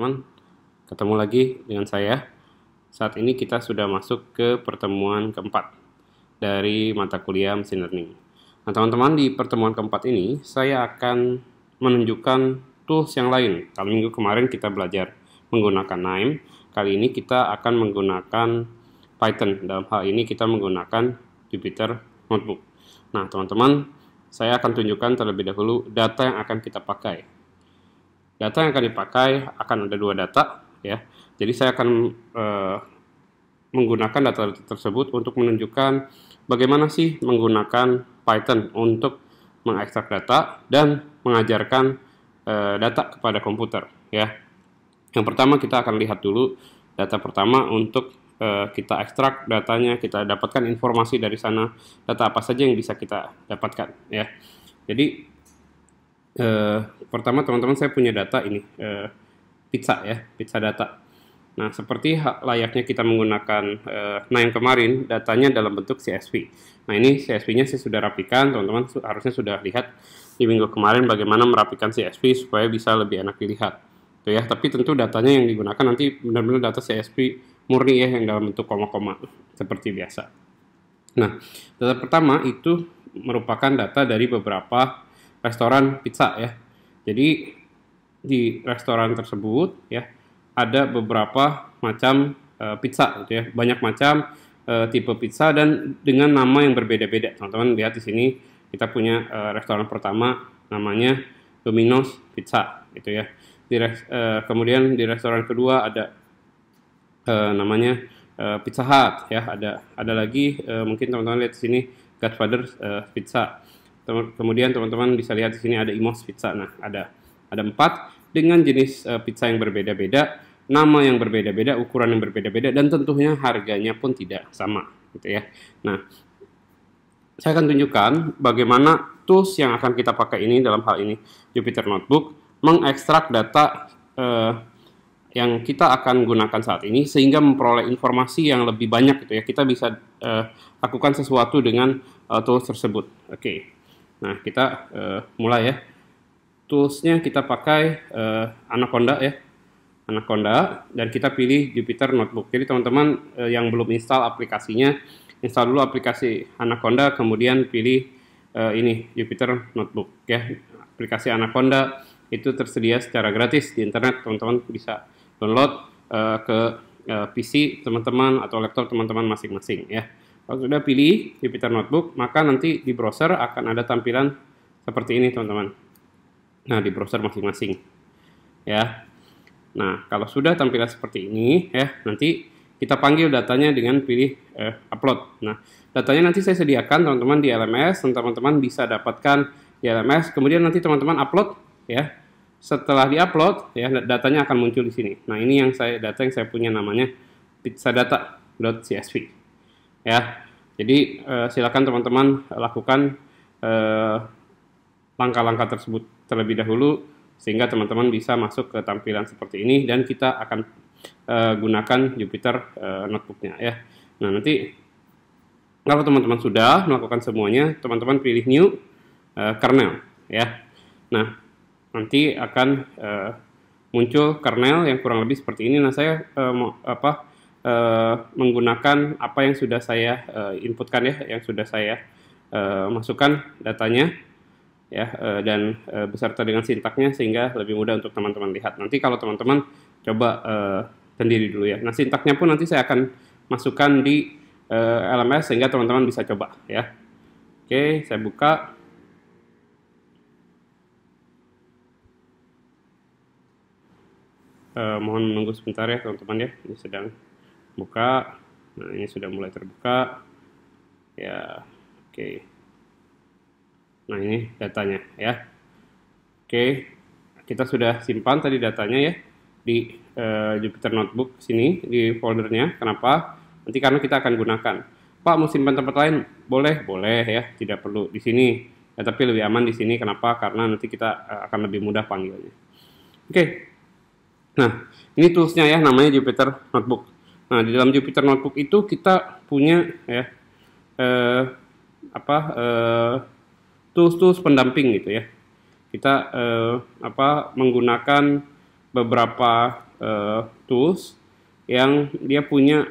teman-teman, ketemu lagi dengan saya. Saat ini kita sudah masuk ke pertemuan keempat dari mata kuliah mesin learning. Nah teman-teman, di pertemuan keempat ini saya akan menunjukkan tools yang lain. Kalau minggu kemarin kita belajar menggunakan KNIME, kali ini kita akan menggunakan Python. Dalam hal ini kita menggunakan Jupyter Notebook. Nah teman-teman, saya akan tunjukkan terlebih dahulu data yang akan kita pakai. Data yang akan dipakai akan ada dua data, ya. Jadi saya akan menggunakan data tersebut untuk menunjukkan bagaimana sih menggunakan Python untuk mengekstrak data dan mengajarkan data kepada komputer, ya. Yang pertama kita akan lihat dulu data pertama untuk kita ekstrak datanya, kita dapatkan informasi dari sana, data apa saja yang bisa kita dapatkan, ya. Jadi pertama teman-teman, saya punya data ini pizza, ya, pizza data. Nah seperti layaknya kita menggunakan KNIME kemarin, datanya dalam bentuk CSV. Nah ini CSV-nya saya sudah rapikan, teman-teman harusnya sudah lihat di minggu kemarin bagaimana merapikan CSV supaya bisa lebih enak dilihat, tuh ya. Tapi tentu datanya yang digunakan nanti benar-benar data CSV murni, ya, yang dalam bentuk koma-koma seperti biasa. Nah data pertama itu merupakan data dari beberapa restoran pizza, ya. Jadi di restoran tersebut, ya, ada beberapa macam pizza, gitu ya. Banyak macam tipe pizza dan dengan nama yang berbeda-beda. Teman-teman lihat di sini kita punya restoran pertama namanya Domino's Pizza, gitu ya. Kemudian di restoran kedua ada namanya Pizza Hut, ya. Ada lagi mungkin teman-teman lihat di sini Godfather Pizza. Kemudian teman-teman bisa lihat di sini ada Imo's Pizza. Nah, ada 4 dengan jenis pizza yang berbeda-beda, nama yang berbeda-beda, ukuran yang berbeda-beda, dan tentunya harganya pun tidak sama, gitu ya. Nah, saya akan tunjukkan bagaimana tools yang akan kita pakai ini, dalam hal ini Jupyter Notebook, mengekstrak data yang kita akan gunakan saat ini sehingga memperoleh informasi yang lebih banyak, gitu ya. Kita bisa lakukan sesuatu dengan tools tersebut. Oke. Nah, kita mulai, ya. Toolsnya kita pakai Anaconda, ya. Anaconda, dan kita pilih Jupyter Notebook. Jadi teman-teman yang belum install aplikasinya, install dulu aplikasi Anaconda, kemudian pilih ini Jupyter Notebook, ya. Aplikasi Anaconda itu tersedia secara gratis di internet, teman-teman bisa download ke PC teman-teman atau laptop teman-teman masing-masing, ya. Kalau sudah pilih Jupyter Notebook, maka nanti di browser akan ada tampilan seperti ini, teman-teman. Nah, di browser masing-masing, ya. Nah, kalau sudah tampilan seperti ini, ya, nanti kita panggil datanya dengan pilih upload. Nah, datanya nanti saya sediakan, teman-teman, di LMS, teman-teman bisa dapatkan di LMS. Kemudian nanti teman-teman upload, ya. Setelah di-upload, ya, datanya akan muncul di sini. Nah, ini data yang saya punya, namanya pizzadata.csv. Ya, jadi silakan teman-teman lakukan langkah-langkah tersebut terlebih dahulu sehingga teman-teman bisa masuk ke tampilan seperti ini, dan kita akan gunakan Jupyter Notebook-nya, ya. Nah, nanti kalau teman-teman sudah melakukan semuanya, teman-teman pilih New Kernel, ya. Nah, nanti akan muncul kernel yang kurang lebih seperti ini. Nah, saya menggunakan apa yang sudah saya inputkan, ya, yang sudah saya masukkan datanya, ya, dan beserta dengan sintaknya sehingga lebih mudah untuk teman-teman lihat. Nanti kalau teman-teman coba sendiri dulu, ya. Nah, sintaknya pun nanti saya akan masukkan di LMS sehingga teman-teman bisa coba, ya. Oke, saya buka. Mohon menunggu sebentar, ya, teman-teman, ya. Ini sedang buka. Nah, ini sudah mulai terbuka, ya. Oke. Nah, ini datanya, ya. Oke, kita sudah simpan tadi datanya, ya, di Jupyter Notebook sini di foldernya. Kenapa? Nanti karena kita akan gunakan. Pak, mau simpan tempat lain? Boleh, ya. Tidak perlu di sini, ya, tapi lebih aman di sini. Kenapa? Karena nanti kita akan lebih mudah panggilnya. Oke. Nah, ini toolsnya, ya, namanya Jupyter Notebook. Nah, di dalam Jupyter Notebook itu kita punya, ya, tools-tools pendamping, gitu ya. Kita menggunakan beberapa tools yang dia punya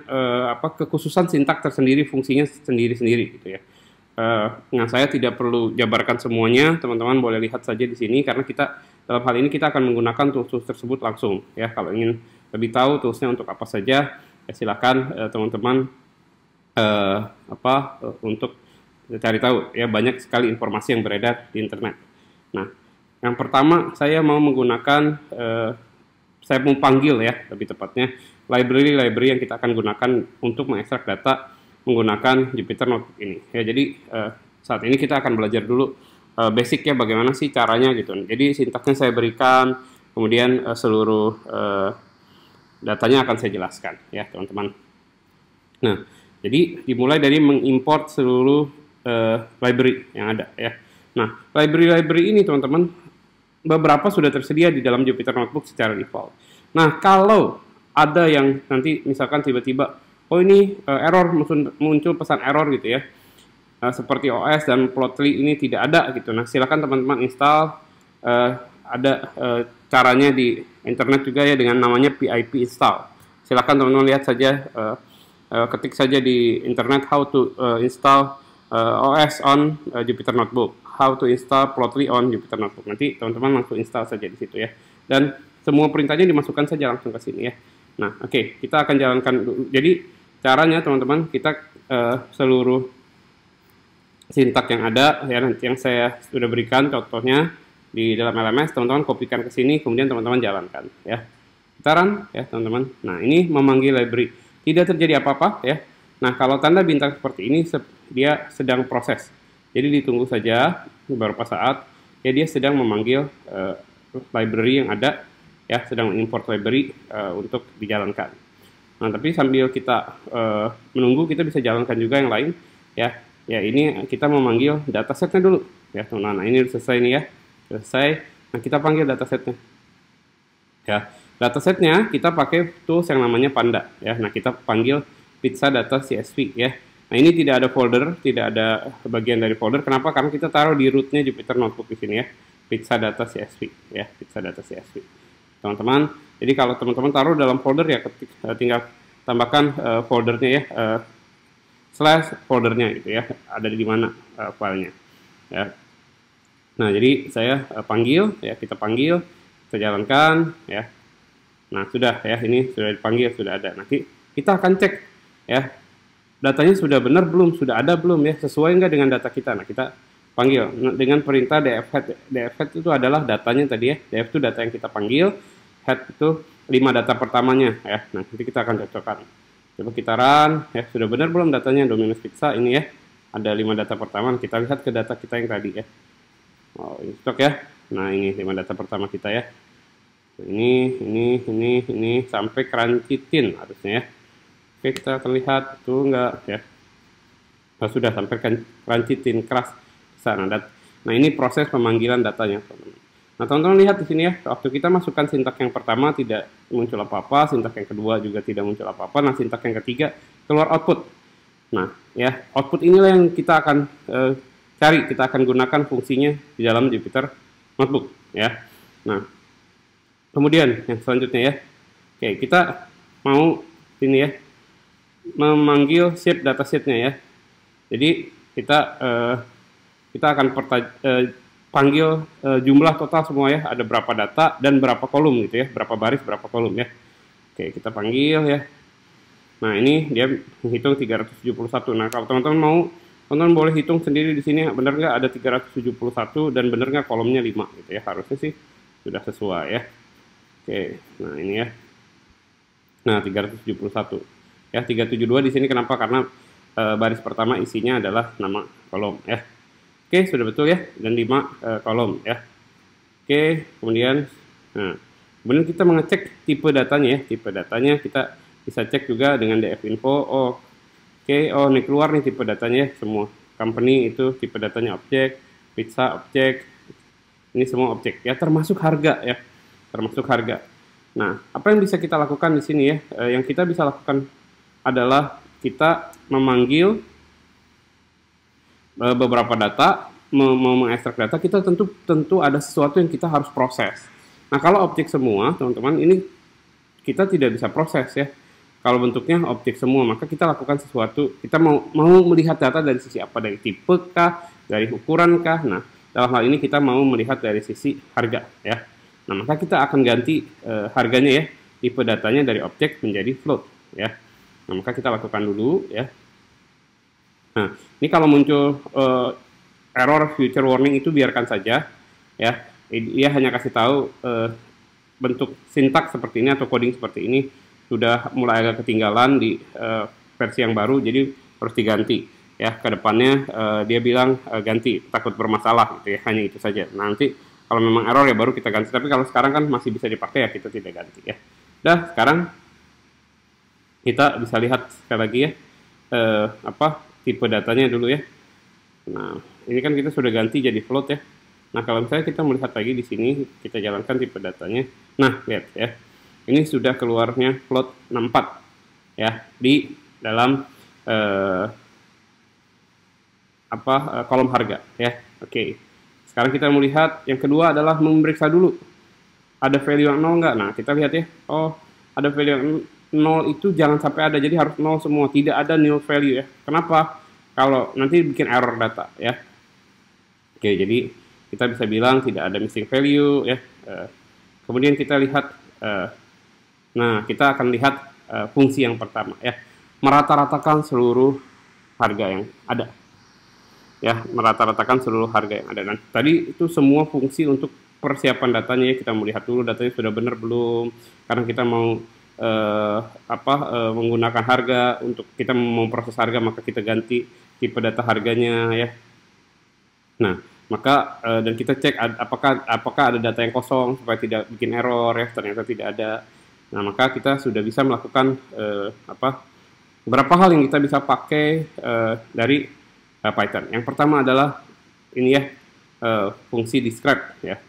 kekhususan sintak tersendiri, fungsinya sendiri-sendiri gitu ya. Nah, saya tidak perlu jabarkan semuanya, teman-teman boleh lihat saja di sini karena kita dalam hal ini kita akan menggunakan tools tersebut langsung ya. Kalau ingin lebih tahu toolsnya untuk apa saja, ya silakan teman-teman untuk cari tahu ya, banyak sekali informasi yang beredar di internet. Nah, yang pertama saya mau menggunakan saya mau panggil ya, lebih tepatnya library yang kita akan gunakan untuk mengekstrak data menggunakan Jupyter Notebook ini ya. Jadi saat ini kita akan belajar dulu basicnya bagaimana sih caranya gitu. Jadi sintaksnya saya berikan, kemudian seluruh datanya akan saya jelaskan ya teman-teman. Nah, jadi dimulai dari mengimport seluruh library yang ada ya. Nah, library ini teman-teman beberapa sudah tersedia di dalam Jupyter Notebook secara default. Nah, kalau ada yang nanti misalkan tiba-tiba oh ini error, muncul pesan error gitu ya, seperti OS dan Plotly ini tidak ada gitu. Nah, silakan teman-teman install, ada caranya di internet juga ya dengan namanya pip install. Silakan teman-teman lihat saja, ketik saja di internet how to install OS on Jupyter Notebook, how to install Plotly on Jupyter Notebook. Nanti teman-teman langsung install saja di situ ya. Dan semua perintahnya dimasukkan saja langsung ke sini ya. Nah, oke, kita akan jalankan dulu. Jadi caranya teman-teman, kita seluruh sintak yang ada ya, nanti yang saya sudah berikan contohnya di dalam LMS, teman-teman kopikan ke sini, kemudian teman-teman jalankan ya. Kita run ya teman-teman. Nah, ini memanggil library, tidak terjadi apa-apa ya. Nah, kalau tanda bintang seperti ini dia sedang proses, jadi ditunggu saja beberapa saat ya, dia sedang memanggil library yang ada ya, sedang import library untuk dijalankan. Nah, tapi sambil kita menunggu, kita bisa jalankan juga yang lain ya. Ya, ini kita memanggil datasetnya dulu ya teman-teman. Nah, ini sudah selesai nih ya, selesai. Nah, kita panggil datasetnya ya. Datasetnya kita pakai tools yang namanya Panda ya. Nah, kita panggil pizza data CSV ya. Nah, ini tidak ada folder, tidak ada bagian dari folder. Kenapa? Karena kita taruh di rootnya Jupyter Notebook di sini ya, pizza data CSV ya, pizza data CSV teman-teman. Jadi kalau teman-teman taruh dalam folder ya, tinggal tambahkan foldernya ya, slash foldernya gitu ya, ada di mana filenya ya. Nah, jadi saya panggil ya, kita panggil, kita jalankan ya. Nah, sudah ya, ini sudah dipanggil, sudah ada. Nanti kita akan cek ya, datanya sudah benar belum, sudah ada belum ya, sesuai nggak dengan data kita. Nah, kita panggil dengan perintah dfhead. Dfhead itu adalah datanya tadi ya, df itu data yang kita panggil, head itu 5 data pertamanya ya. Nah, nanti kita akan cocokkan. Coba kita run ya, sudah benar belum datanya Domino's Pizza ini ya, ada 5 data pertama. Kita lihat ke data kita yang tadi ya. Oh, ini stok ya. Nah, ini 5 data pertama kita ya. Ini sampai crunchy tin harusnya ya. Oke, kita terlihat tuh enggak ya. Nah, sudah sampai crunchy tin crush sana. Nah, ini proses pemanggilan datanya, teman-teman. Nah, teman-teman lihat di sini ya, waktu kita masukkan sintak yang pertama tidak muncul apa-apa, sintak yang kedua juga tidak muncul apa-apa, nah sintak yang ketiga keluar output. Nah, ya, output inilah yang kita akan cari, kita akan gunakan fungsinya di dalam Jupyter Notebook ya. Nah, kemudian yang selanjutnya ya, oke, kita mau ini ya, memanggil shape datasetnya ya. Jadi kita akan panggil jumlah total semua ya, ada berapa data dan berapa kolom gitu ya, berapa baris berapa kolom ya. Oke, kita panggil ya. Nah, ini dia menghitung 371. Nah, kalau teman-teman mau, teman-teman boleh hitung sendiri di sini, benar nggak ada 371 dan benar nggak kolomnya 5 gitu ya, harusnya sih sudah sesuai ya. Oke, nah ini ya. Nah, 371 ya, 372 di sini kenapa? Karena baris pertama isinya adalah nama kolom ya. Oke, sudah betul ya, dan 5 kolom ya. Oke, kemudian kita mengecek tipe datanya ya. Tipe datanya kita bisa cek juga dengan dfinfo. Oke, ini keluar nih tipe datanya ya, semua. Company itu tipe datanya objek, pizza objek. Ini semua objek ya, termasuk harga ya. Termasuk harga. Nah, apa yang bisa kita lakukan di sini ya? Yang kita bisa lakukan adalah kita memanggil beberapa data, mengekstrak data, kita tentu ada sesuatu yang kita harus proses. Nah, kalau objek semua, teman-teman, ini kita tidak bisa proses ya. Kalau bentuknya objek semua, maka kita lakukan sesuatu, kita mau melihat data dari sisi apa, dari tipe kah, dari ukuran kah. Nah, dalam hal ini kita mau melihat dari sisi harga ya. Nah, maka kita akan ganti harganya ya, tipe datanya dari objek menjadi float ya. Nah, maka kita lakukan dulu ya. Nah, ini kalau muncul error future warning itu biarkan saja ya. Dia hanya kasih tahu bentuk sintaks seperti ini atau coding seperti ini sudah mulai agak ketinggalan di versi yang baru, jadi harus diganti ya. Kedepannya dia bilang ganti, takut bermasalah gitu ya, hanya itu saja. Nanti kalau memang error ya baru kita ganti, tapi kalau sekarang kan masih bisa dipakai ya, kita tidak ganti ya. Dah, sekarang kita bisa lihat sekali lagi ya tipe datanya dulu ya. Nah, ini kan kita sudah ganti jadi float ya. Nah, kalau misalnya kita melihat lagi di sini, kita jalankan tipe datanya. Nah, lihat ya. Ini sudah keluarnya float 64 ya di dalam kolom harga ya. Oke. Sekarang kita melihat yang kedua adalah memeriksa dulu ada value yang 0 enggak. Nah, kita lihat ya. Oh, ada value yang 0 itu jangan sampai ada. Jadi harus 0 semua, tidak ada null value ya. Kenapa? Kalau nanti bikin error data ya. Oke, jadi kita bisa bilang tidak ada missing value ya. Kemudian kita lihat nah, kita akan lihat fungsi yang pertama ya, merata-ratakan seluruh harga yang ada ya, merata-ratakan seluruh harga yang ada. Dan tadi itu semua fungsi untuk persiapan datanya ya. Kita melihat dulu datanya sudah benar belum, karena kita mau menggunakan harga untuk kita memproses harga, maka kita ganti tipe data harganya ya. Nah, maka dan kita cek apakah ada data yang kosong supaya tidak bikin error ya. Ternyata tidak ada. Nah, maka kita sudah bisa melakukan beberapa hal yang kita bisa pakai dari Python. Yang pertama adalah ini ya, fungsi describe ya.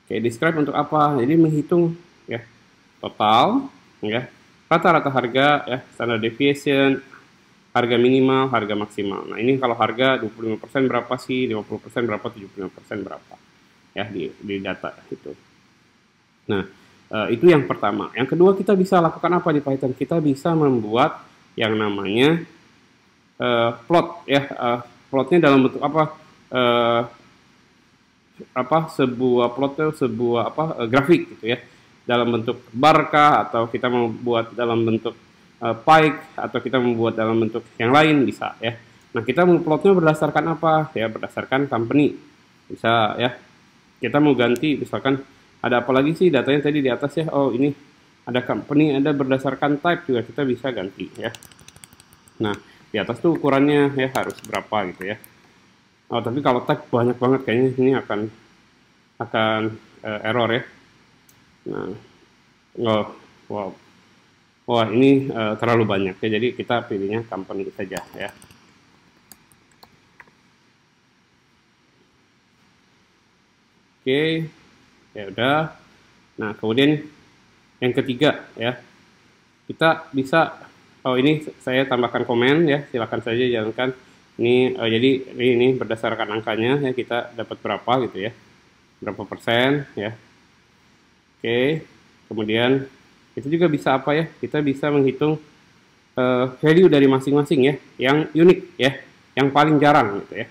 Oke, describe untuk apa? Jadi menghitung ya total ya, rata-rata harga ya, standard deviation, harga minimal, harga maksimal. Nah, ini kalau harga 25% berapa sih, 50% berapa, 75% berapa ya di data itu. Nah, itu yang pertama. Yang kedua, kita bisa lakukan apa di Python? Kita bisa membuat yang namanya plot ya. Plotnya dalam bentuk sebuah plot, sebuah grafik gitu ya. Dalam bentuk bar kah, atau kita mau buat dalam bentuk pie, atau kita membuat dalam bentuk yang lain bisa ya. Nah, kita mau plotnya berdasarkan apa ya? Berdasarkan company bisa ya. Kita mau ganti misalkan ada apa lagi sih datanya tadi di atas ya. Oh, ini ada company, ada berdasarkan type juga kita bisa ganti ya. Nah, di atas tuh ukurannya ya harus berapa gitu ya. Oh, tapi kalau type banyak banget kayaknya ini akan error ya. Nah, wow. Wah, ini terlalu banyak ya, jadi kita pilihnya company saja ya. Oke, ya udah. Nah, kemudian yang ketiga ya, kita bisa, ini saya tambahkan komen ya, silakan saja jalankan. Ini jadi ini berdasarkan angkanya ya, kita dapat berapa gitu ya, berapa persen ya. Oke, kemudian itu juga bisa apa ya, kita bisa menghitung value dari masing-masing ya, yang unik ya, yang paling jarang gitu ya.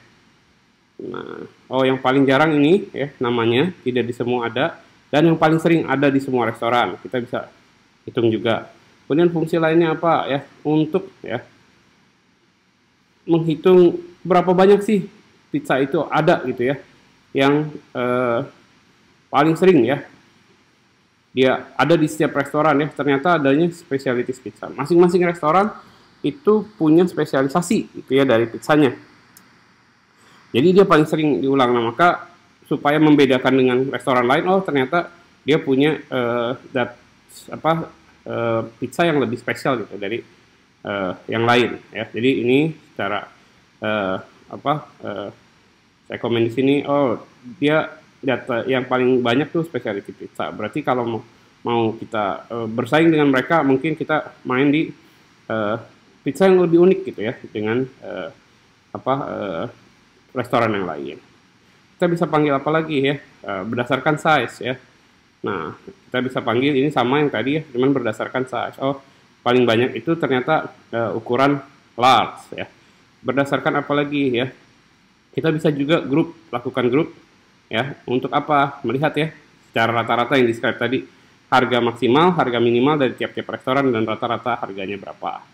Nah, yang paling jarang ini ya namanya tidak di semua ada, dan yang paling sering ada di semua restoran kita bisa hitung juga. Kemudian fungsi lainnya apa ya, untuk ya menghitung berapa banyak sih pizza itu ada gitu ya, yang paling sering ya dia ada di setiap restoran ya. Ternyata adanya spesialitas pizza. Masing-masing restoran itu punya spesialisasi gitu ya dari pizzanya. Jadi dia paling sering diulang. Nah, maka supaya membedakan dengan restoran lain, ternyata dia punya pizza yang lebih spesial gitu dari yang lain ya. Jadi ini secara saya komen di sini, dia data yang paling banyak tuh specialty pizza. Berarti kalau mau kita bersaing dengan mereka, mungkin kita main di pizza yang lebih unik gitu ya, dengan restoran yang lain. Kita bisa panggil apa lagi ya, berdasarkan size ya. Nah, kita bisa panggil ini sama yang tadi ya, cuman berdasarkan size. Oh, paling banyak itu ternyata ukuran large ya. Berdasarkan apa lagi ya? Kita bisa juga lakukan grup ya. Untuk apa? Melihat ya secara rata-rata yang describe tadi, harga maksimal, harga minimal dari tiap-tiap restoran dan rata-rata harganya berapa.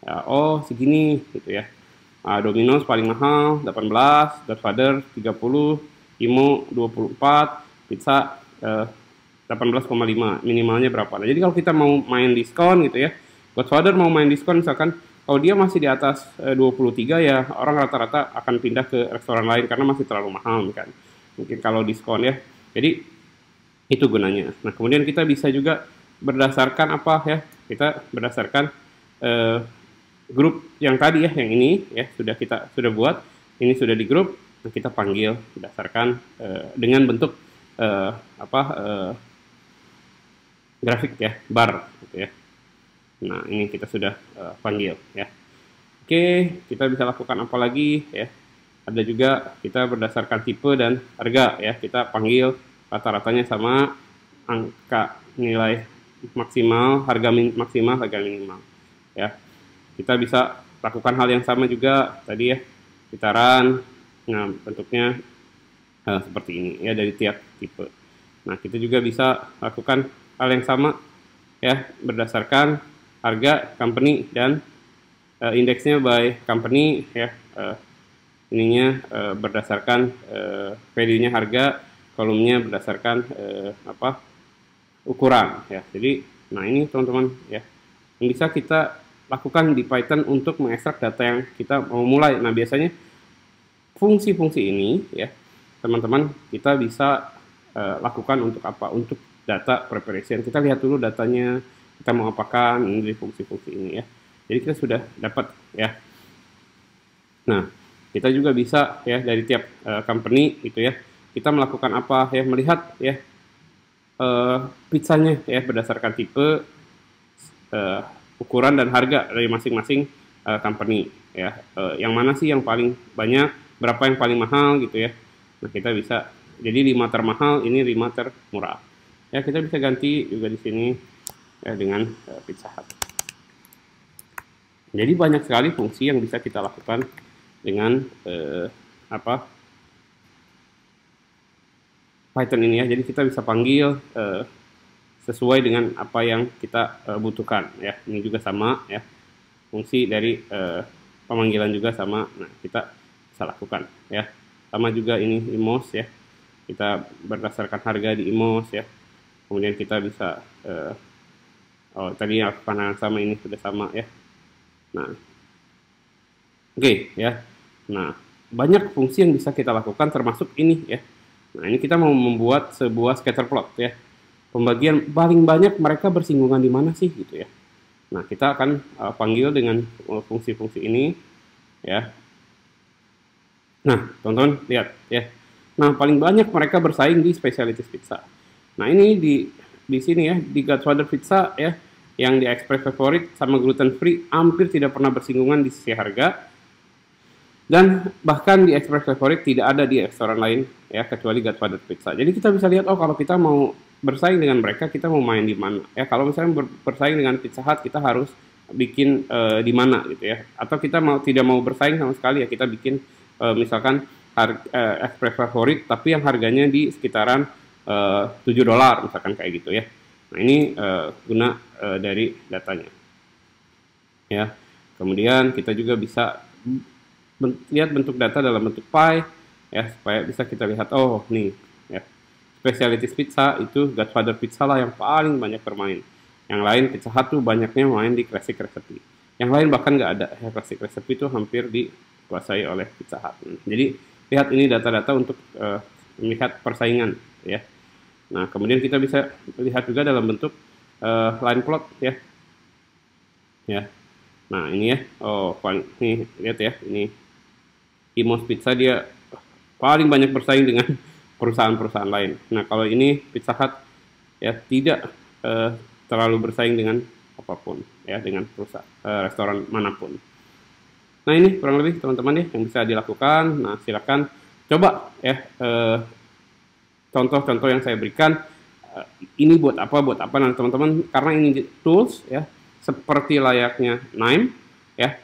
Ya, oh segini gitu ya. Domino's paling mahal 18, Godfather 30, Imo 24, pizza 18,5, minimalnya berapa. Nah, jadi kalau kita mau main diskon gitu ya, Godfather mau main diskon misalkan kalau dia masih di atas 23 ya orang rata-rata akan pindah ke restoran lain karena masih terlalu mahal kan. Mungkin kalau diskon ya. Jadi itu gunanya. Nah, kemudian kita bisa juga berdasarkan apa ya? Kita berdasarkan eh, grup yang tadi ya, yang ini ya sudah buat, ini sudah di grup, nah kita panggil berdasarkan dengan bentuk apa grafik ya, bar gitu ya. Nah, ini kita sudah panggil ya. Oke, kita bisa lakukan apa lagi ya? Ada juga kita berdasarkan tipe dan harga ya, kita panggil rata-ratanya sama, angka nilai maksimal, maksimal, harga minimal ya. Kita bisa lakukan hal yang sama juga tadi ya, gitaran. Nah, bentuknya seperti ini ya dari tiap tipe. Nah, kita juga bisa lakukan hal yang sama ya berdasarkan harga company dan indeksnya by company ya. Ininya berdasarkan value-nya harga, kolomnya berdasarkan apa ukuran ya. Jadi, nah ini teman-teman ya yang bisa kita lakukan di Python untuk mengekstrak data yang kita mau mulai. Nah, biasanya fungsi-fungsi ini ya teman-teman kita bisa lakukan untuk apa? Untuk data preparation. Kita lihat dulu datanya, kita mau apakan dari fungsi-fungsi ini ya. Jadi kita sudah dapat ya. Nah, kita juga bisa ya dari tiap company gitu ya. Kita melakukan apa ya? Melihat ya pizzanya ya berdasarkan tipe, ukuran dan harga dari masing-masing company ya. Yang mana sih yang paling banyak, berapa yang paling mahal gitu ya. Nah, kita bisa jadi 5 termahal, ini 5 termurah. Ya, kita bisa ganti juga di sini ya dengan Pizza Hut. Jadi banyak sekali fungsi yang bisa kita lakukan dengan apa Python ini ya. Jadi kita bisa panggil sesuai dengan apa yang kita butuhkan ya. Ini juga sama ya. Fungsi dari pemanggilan juga sama. Nah, kita bisa lakukan ya. Sama juga ini IMOS ya. Kita berdasarkan harga di IMOS ya. Kemudian kita bisa tadi pandangan sama, ini sudah sama ya. Nah, oke ya. Nah, banyak fungsi yang bisa kita lakukan termasuk ini ya. Nah, ini kita mau membuat sebuah scatter plot ya. Pembagian paling banyak mereka bersinggungan di mana sih gitu ya. Nah, kita akan panggil dengan fungsi-fungsi ini ya. Nah, teman-teman lihat ya. Nah, paling banyak mereka bersaing di specialty pizza. Nah, ini di sini ya, di Godfather Pizza ya, yang di Express Favorite sama gluten free hampir tidak pernah bersinggungan di sisi harga. Dan bahkan di Express Favorite tidak ada di restoran lain ya kecuali Godfather Pizza. Jadi kita bisa lihat, oh kalau kita mau bersaing dengan mereka, kita mau main di mana ya. Kalau misalnya bersaing dengan Pizza Hut, kita harus bikin di mana gitu ya. Atau kita tidak mau bersaing sama sekali ya, kita bikin misalkan Express Favorite tapi yang harganya di sekitaran $7 misalkan kayak gitu ya. Nah, ini guna dari datanya ya. Kemudian kita juga bisa lihat bentuk data dalam bentuk pie ya, supaya bisa kita lihat, oh nih ya, specialty pizza itu Godfather Pizza lah yang paling banyak bermain. Yang lain Pizza Hut tuh banyaknya main di classic recipe. Yang lain bahkan nggak ada ya, classic recipe itu hampir dikuasai oleh Pizza Hut. Jadi lihat ini data-data untuk melihat persaingan ya. Nah, kemudian kita bisa lihat juga dalam bentuk line plot ya. Ya. Nah, ini ya. Oh, nih lihat ya, ini IMOS Pizza dia paling banyak bersaing dengan perusahaan-perusahaan lain. Nah, kalau ini Pizza Hut ya tidak terlalu bersaing dengan apapun ya, dengan perusahaan restoran manapun. Nah, ini kurang lebih teman-teman ya yang bisa dilakukan. Nah, silakan coba ya contoh-contoh yang saya berikan ini buat apa. Nah teman-teman, karena ini tools ya, seperti layaknya NIME ya.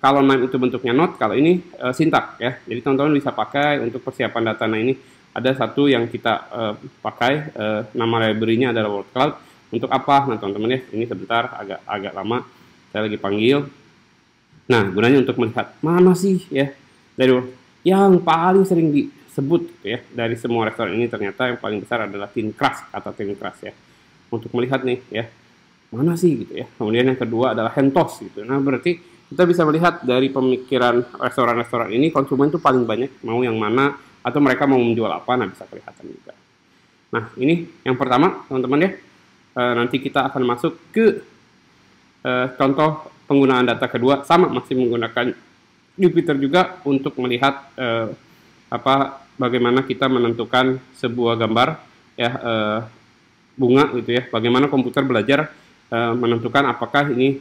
Kalau NIME itu bentuknya note, kalau ini sintak ya. Jadi teman-teman bisa pakai untuk persiapan data. Nah ini ada satu yang kita pakai, nama library-nya adalah word cloud. Untuk apa? Nah teman-teman ya, ini sebentar agak lama, saya lagi panggil. Nah gunanya untuk melihat mana sih ya dari yang paling sering disebut gitu ya dari semua restoran ini, ternyata yang paling besar adalah thin crust atau thin crust ya. Untuk melihat nih ya, mana sih gitu ya. Kemudian yang kedua adalah hand toss gitu. Nah berarti kita bisa melihat dari pemikiran restoran-restoran ini, konsumen itu paling banyak mau yang mana, atau mereka mau menjual apa. Nah bisa kelihatan juga. Nah ini yang pertama teman-teman ya. Nanti kita akan masuk ke contoh penggunaan data kedua, sama masih menggunakan Jupyter juga untuk melihat bagaimana kita menentukan sebuah gambar ya, bunga gitu ya. Bagaimana komputer belajar menentukan apakah ini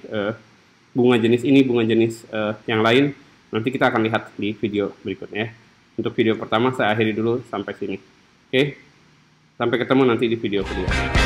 bunga jenis ini, bunga jenis yang lain. Nanti kita akan lihat di video berikutnya ya. Untuk video pertama saya akhiri dulu sampai sini. Oke, sampai ketemu nanti di video kedua.